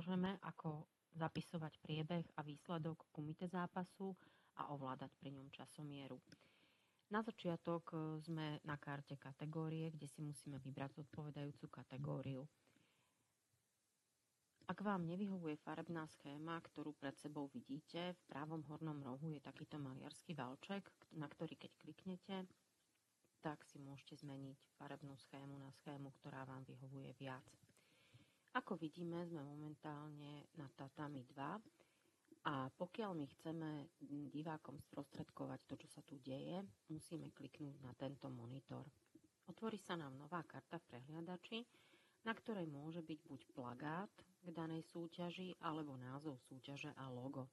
ukážeme, ako zapisovať priebeh a výsledok kumite zápasu a ovládať pri ňom časomieru. Na začiatok sme na karte kategórie, kde si musíme vybrať odpovedajúcu kategóriu. Ak vám nevyhovuje farebná schéma, ktorú pred sebou vidíte, v pravom hornom rohu je takýto maliarsky valček, na ktorý keď kliknete, tak si môžete zmeniť farebnú schému na schému, ktorá vám vyhovuje viac. Ako vidíme, sme momentálne na Tatami 2 a pokiaľ my chceme divákom sprostredkovať to, čo sa tu deje, musíme kliknúť na tento monitor. Otvorí sa nám nová karta v prehliadači, na ktorej môže byť buď plagát k danej súťaži, alebo názov súťaže a logo.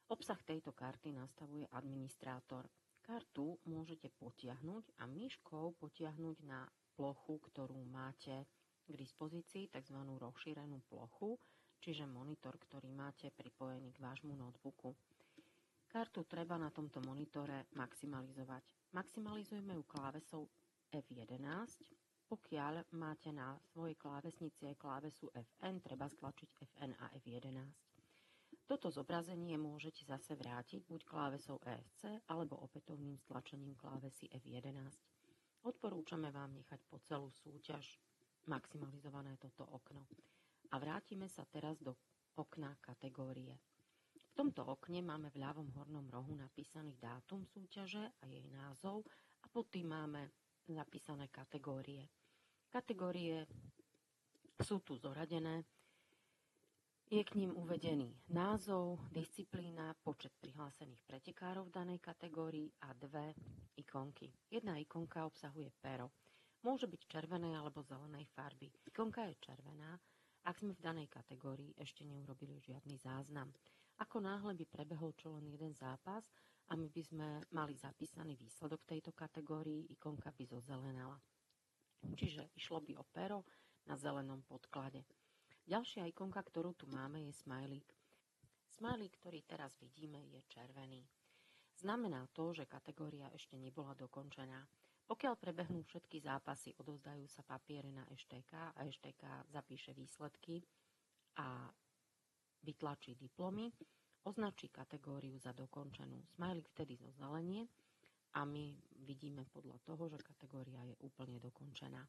Obsah tejto karty nastavuje administrátor. Kartu môžete potiahnuť a myškou potiahnuť na plochu, ktorú máte k dispozícii, tzv. Rozšírenú plochu, čiže monitor, ktorý máte pripojený k vášmu notebooku. Kartu treba na tomto monitore maximalizovať. Maximalizujeme ju klávesou F11. Pokiaľ máte na svojej klávesnici aj klávesu Fn, treba stlačiť Fn a F11. Toto zobrazenie môžete zase vrátiť buď klávesou ESC alebo opätovným stlačením klávesy F11. Odporúčame vám nechať po celú súťaž maximalizované toto okno. A vrátime sa teraz do okna kategórie. V tomto okne máme v ľavom hornom rohu napísaný dátum súťaže a jej názov a pod tým máme napísané kategórie. Kategórie sú tu zoradené. Je k ním uvedený názov, disciplína, počet prihlásených pretekárov v danej kategórii a dve ikonky. Jedna ikonka obsahuje pero. Môže byť červenej alebo zelenej farby. Ikonka je červená, ak sme v danej kategórii ešte neurobili žiadny záznam. Ako náhle by prebehol čo len jeden zápas a my by sme mali zapísaný výsledok tejto kategórii, ikonka by zozelenala. Čiže išlo by o pero na zelenom podklade. Ďalšia ikonka, ktorú tu máme, je smajlík. Smajlík, ktorý teraz vidíme, je červený. Znamená to, že kategória ešte nebola dokončená. Pokiaľ prebehnú všetky zápasy, odovzdajú sa papiere na EŠTK a EŠTK zapíše výsledky a vytlačí diplomy, označí kategóriu za dokončenú. Smajlík vtedy zozelenie a my vidíme podľa toho, že kategória je úplne dokončená.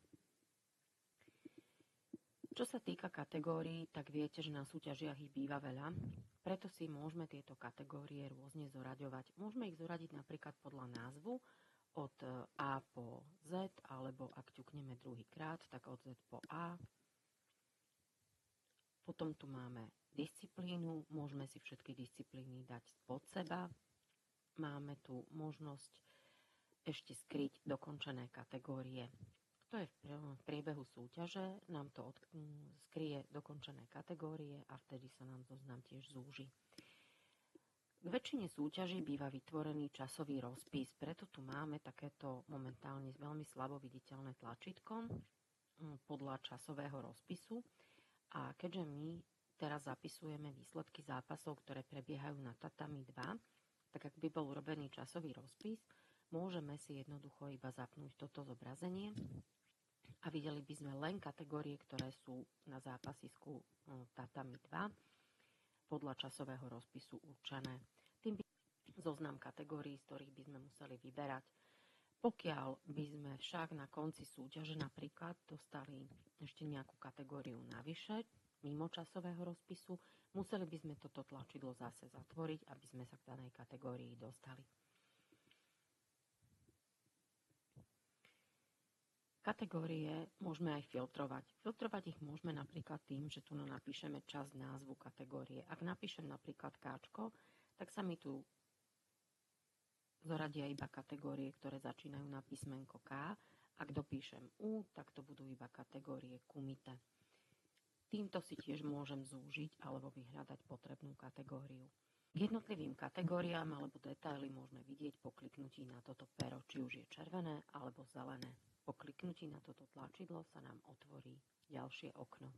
Čo sa týka kategórií, tak viete, že na súťažiach ich býva veľa, preto si môžeme tieto kategórie rôzne zoraďovať. Môžeme ich zoradiť napríklad podľa názvu od A po Z, alebo ak ťukneme druhýkrát, tak od Z po A. Potom tu máme disciplínu, môžeme si všetky disciplíny dať pod seba. Máme tu možnosť ešte skryť dokončené kategórie. To je v priebehu súťaže, nám to skryje dokončené kategórie a vtedy sa nám zoznam tiež zúži. K väčšine súťaží býva vytvorený časový rozpis, preto tu máme takéto momentálne veľmi slabo viditeľné tlačítko podľa časového rozpisu. A keďže my teraz zapisujeme výsledky zápasov, ktoré prebiehajú na Tatami 2, tak ak by bol urobený časový rozpis, môžeme si jednoducho iba zapnúť toto zobrazenie a videli by sme len kategórie, ktoré sú na zápasisku Tatami 2 podľa časového rozpisu určené. Tým by zoznam kategórií, z ktorých by sme museli vyberať. Pokiaľ by sme však na konci súťaže napríklad dostali ešte nejakú kategóriu navyše, mimo časového rozpisu, museli by sme toto tlačidlo zase zatvoriť, aby sme sa k danej kategórii dostali. Kategórie môžeme aj filtrovať. Filtrovať ich môžeme napríklad tým, že tu napíšeme časť názvu kategórie. Ak napíšem napríklad Káčko, tak sa mi tu zoradia iba kategórie, ktoré začínajú na písmenko K. Ak dopíšem U, tak to budú iba kategórie kumite. Týmto si tiež môžem zúžiť alebo vyhľadať potrebnú kategóriu. K jednotlivým kategóriám alebo detaily môžeme vidieť po kliknutí na toto pero, či už je červené alebo zelené. Po kliknutí na toto tlačidlo sa nám otvorí ďalšie okno.